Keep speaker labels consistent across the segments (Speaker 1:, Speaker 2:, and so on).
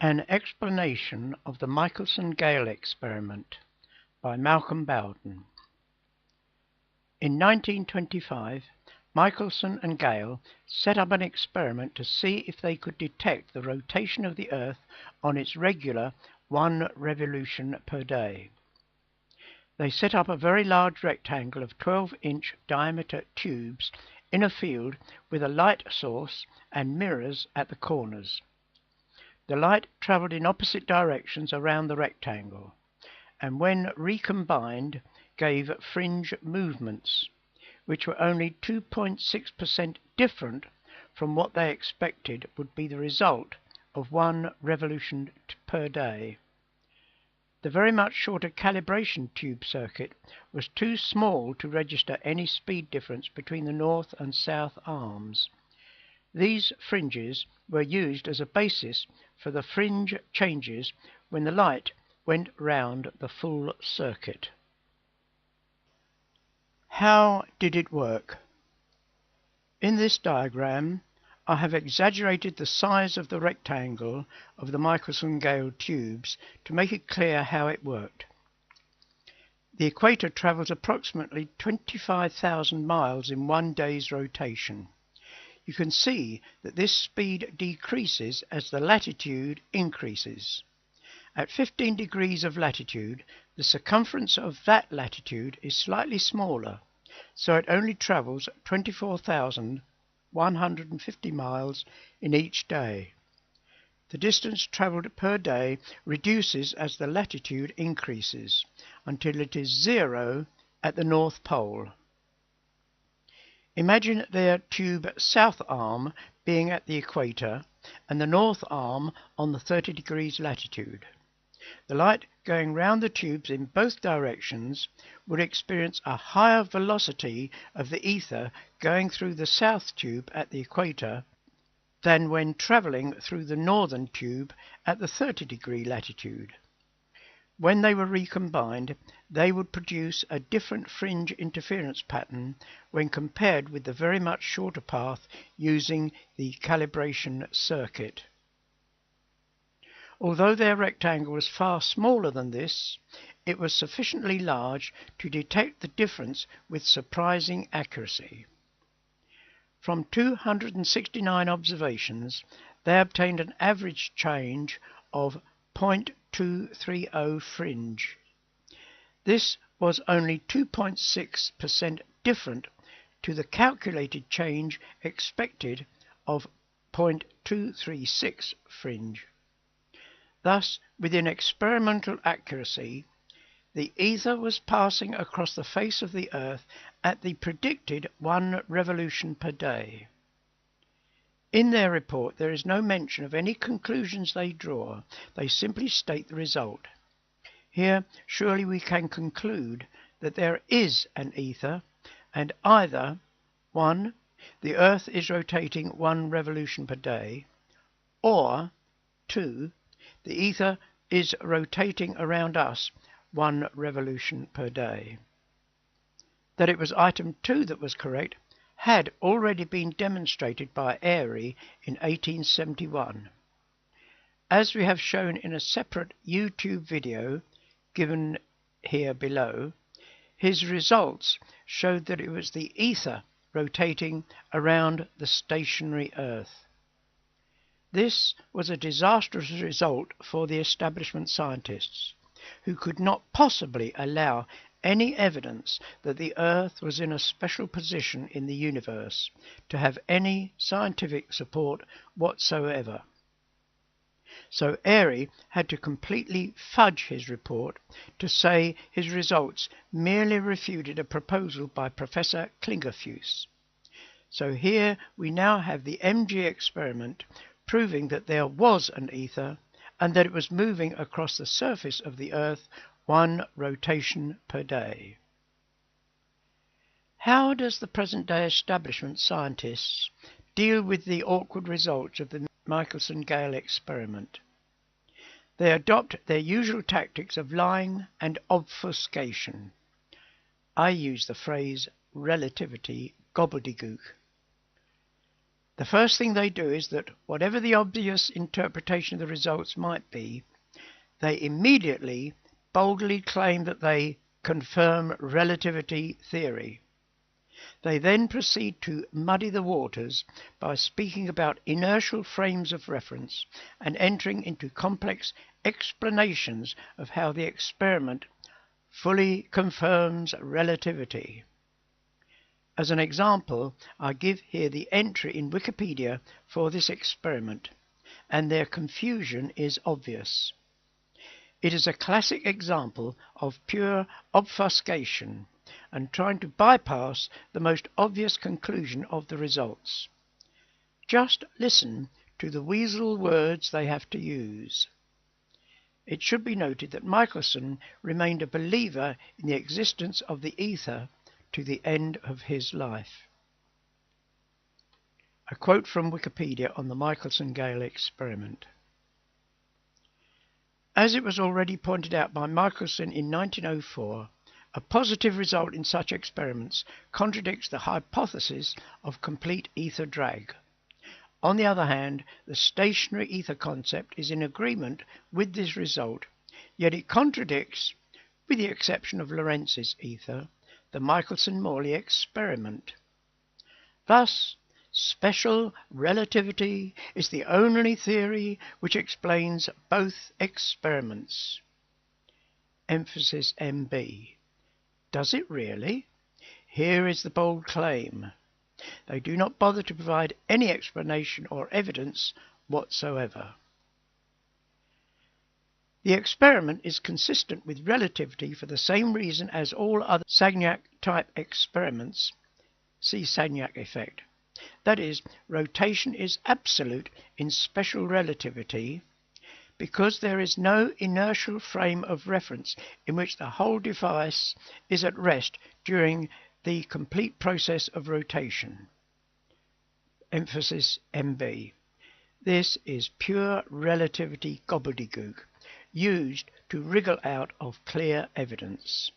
Speaker 1: An Explanation of the Michelson Gale Experiment by Malcolm Bowden. In 1925, Michelson and Gale set up an experiment to see if they could detect the rotation of the Earth on its regular 1 revolution per day. They set up a very large rectangle of 12-inch diameter tubes in a field with a light source and mirrors at the corners. The light travelled in opposite directions around the rectangle, and when recombined gave fringe movements, which were only 2.6% different from what they expected would be the result of 1 revolution per day. The very much shorter calibration tube circuit was too small to register any speed difference between the north and south arms. These fringes were used as a basis for the fringe changes when the light went round the full circuit. How did it work? In this diagram, I have exaggerated the size of the rectangle of the Michelson Gale tubes to make it clear how it worked. The equator travels approximately 25,000 miles in 1 day's rotation. You can see that this speed decreases as the latitude increases. At 15 degrees of latitude, the circumference of that latitude is slightly smaller, so it only travels 24,150 miles in each day. The distance travelled per day reduces as the latitude increases, until it is 0 at the North Pole. Imagine their tube south arm being at the equator and the north arm on the 30 degrees latitude. The light going round the tubes in both directions would experience a higher velocity of the ether going through the south tube at the equator than when travelling through the northern tube at the 30 degree latitude. When they were recombined, they would produce a different fringe interference pattern when compared with the very much shorter path using the calibration circuit. Although their rectangle was far smaller than this, it was sufficiently large to detect the difference with surprising accuracy. From 269 observations, they obtained an average change of 0.230 fringe. This was only 2.6% different to the calculated change expected of 0.236 fringe. Thus, within experimental accuracy, the ether was passing across the face of the Earth at the predicted 1 revolution per day. In their report, there is no mention of any conclusions they draw. They simply state the result. Here, surely we can conclude that there is an ether, and either 1. The Earth is rotating 1 revolution per day, or 2. The ether is rotating around us 1 revolution per day. That it was item 2 that was correct had already been demonstrated by Airy in 1871. As we have shown in a separate YouTube video given here below, his results showed that it was the ether rotating around the stationary Earth. This was a disastrous result for the establishment scientists, who could not possibly allow any evidence that the Earth was in a special position in the universe to have any scientific support whatsoever. So Airy had to completely fudge his report to say his results merely refuted a proposal by Professor Klingerfues. So here we now have the MG experiment proving that there was an ether and that it was moving across the surface of the Earth 1 rotation per day. How does the present-day establishment scientists deal with the awkward results of the Michelson Gale experiment? They adopt their usual tactics of lying and obfuscation. I use the phrase relativity gobbledygook. The first thing they do is that, whatever the obvious interpretation of the results might be, they immediately boldly claim that they confirm relativity theory. They then proceed to muddy the waters by speaking about inertial frames of reference and entering into complex explanations of how the experiment fully confirms relativity. As an example, I give here the entry in Wikipedia for this experiment, and their confusion is obvious. It is a classic example of pure obfuscation and trying to bypass the most obvious conclusion of the results. Just listen to the weasel words they have to use. It should be noted that Michelson remained a believer in the existence of the ether to the end of his life. A quote from Wikipedia on the Michelson Gale Experiment. As it was already pointed out by Michelson in 1904, a positive result in such experiments contradicts the hypothesis of complete ether drag. On the other hand, the stationary ether concept is in agreement with this result, yet it contradicts, with the exception of Lorentz's ether, the Michelson-Morley experiment. Thus, special relativity is the only theory which explains both experiments. Emphasis MB. Does it really? Here is the bold claim. They do not bother to provide any explanation or evidence whatsoever. The experiment is consistent with relativity for the same reason as all other Sagnac-type experiments. See Sagnac effect. That is, rotation is absolute in special relativity because there is no inertial frame of reference in which the whole device is at rest during the complete process of rotation. Emphasis MB. This is pure relativity gobbledygook, used to wriggle out of clear evidence.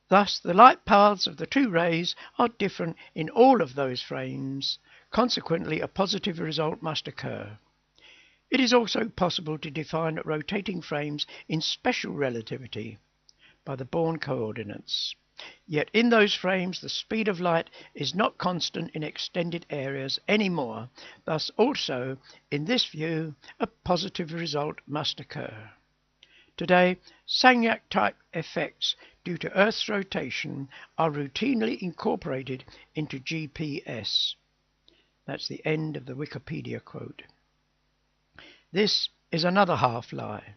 Speaker 1: Thus, the light paths of the two rays are different in all of those frames. Consequently, a positive result must occur. It is also possible to define rotating frames in special relativity by the Born coordinates. Yet in those frames the speed of light is not constant in extended areas anymore. Thus also, in this view, a positive result must occur. Today, Sagnac-type effects due to Earth's rotation are routinely incorporated into GPS. That's the end of the Wikipedia quote. This is another half-lie.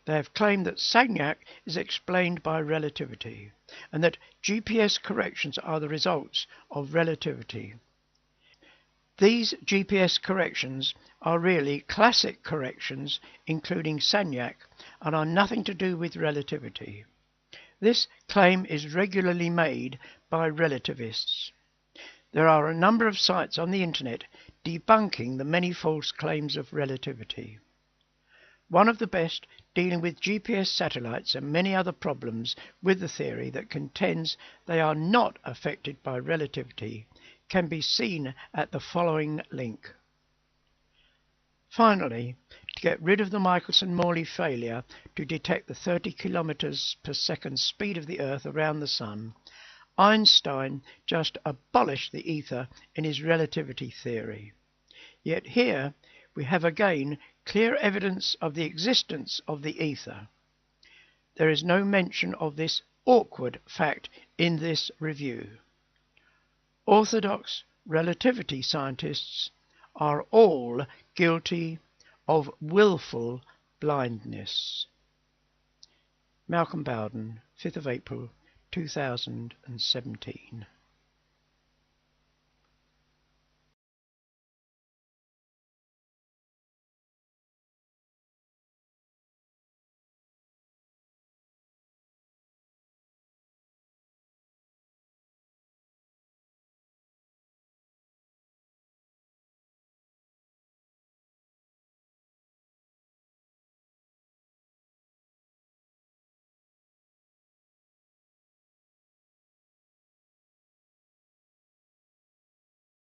Speaker 1: They have claimed that Sagnac is explained by relativity, and that GPS corrections are the results of relativity. These GPS corrections are really classic corrections, including Sagnac, and are nothing to do with relativity. This claim is regularly made by relativists. There are a number of sites on the internet debunking the many false claims of relativity. One of the best, dealing with GPS satellites and many other problems with the theory that contends they are not affected by relativity, can be seen at the following link. Finally, to get rid of the Michelson-Morley failure to detect the 30 kilometers per second speed of the Earth around the Sun, Einstein just abolished the ether in his relativity theory. Yet here we have again clear evidence of the existence of the ether. There is no mention of this awkward fact in this review. Orthodox relativity scientists are all guilty of willful blindness. Malcolm Bowden, 5th of April 2017.